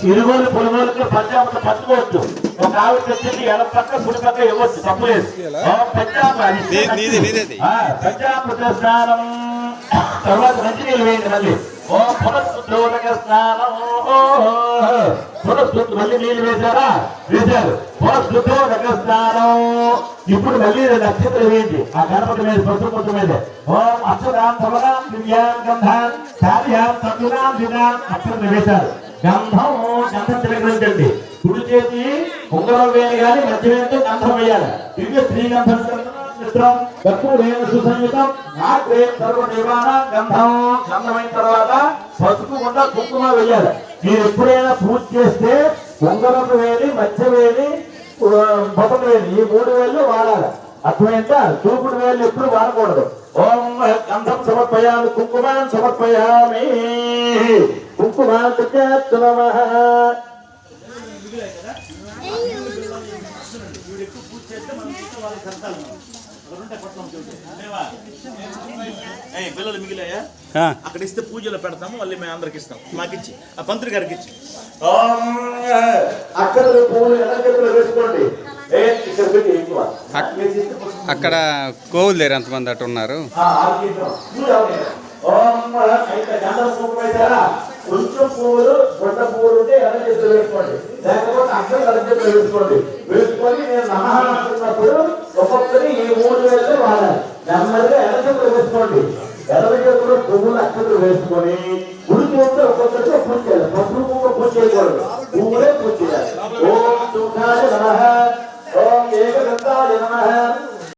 ఇరుగోలు పులుగోలుకి పంచామత పట్టుకోవచ్చు. ఒక ఆవిడ తెచ్చింది ఎడ పక్క పుడి పక్క ఇవ్వచ్చు, తప్పులేదు. పంచామృత స్నానం తర్వాత మంచినీళ్ళు వేయండి. మళ్ళీ పునఃశుద్ధోదక స్నానం. పునఃశుద్ధి మళ్ళీ నీళ్ళు వేశారా? వేశారు. పునఃశుద్ధోదక స్నానం. ఇప్పుడు మళ్ళీ నక్షత్రం వేయండి ఆ గణపతి మీద, పశుపతి మీద. ఓం అక్షరాం ధవనాం దివ్యాం గంధాన్ కార్యాం సత్యునాం దినాం అక్షరం వేశారు. గంధం గంధం తిరగండి. కుడి చేతి ఉంగరం వేయాలి కానీ మధ్య వేస్తే గంధం వేయాలి. దివ్య శ్రీగంధం సుసంయుతం సర్వ నిర్మాణ గంధం. గంధమైన తర్వాత పసుపు గుండా కుంకుమ వేయాలి. మీరు ఎప్పుడైనా పూజ చేస్తే ఉంగరం వేలి, మధ్య వేలి, బొటన వేలి, ఈ 3 వేళ్ళు వాడాలి. అర్థమైందా? చూపుడు వేలు ఎప్పుడు వాడకూడదు. ఓం గంధం సమర్పయామి కుంకుమాన్ సమర్పయామి. కుంకుమాన్ నమః. పిల్లలు మిగిలాయా? అక్కడ ఇస్తే పూజలో పెడతాము, మళ్ళీ మేము అందరికి ఇస్తాం. మాకు ఇచ్చి ఆ పంతులు గారికి ఇచ్చి అక్కడ కోవులు లేరు ఎంతమంది అటు ఉన్నారు. కొంచెం పువ్వులు గొడ్డ పువ్వులు ఉంటే ఎర్ర చేతులు వేసుకోండి, లేకపోతే అర్థం ఎర్ర చేతులు వేసుకోండి. వేసుకొని నేను నమహాన్నప్పుడు ఒక్కొక్కరి ఈ 3 వేలు వాడాలి. నెమ్మదిగా ఎర్ర చేతులు వేసుకోండి. ఎర్ర చేతులు పువ్వులు అక్షతలు వేసుకొని గుడి చేస్తే ఒక్కొక్కరితో పూజ చేయాలి. పసుపు పువ్వు పూజ చేయకూడదు, పువ్వులే పూజ చేయాలి. ఓం సుఖాయ నమః, ఓం ఏకదంతాయ నమః,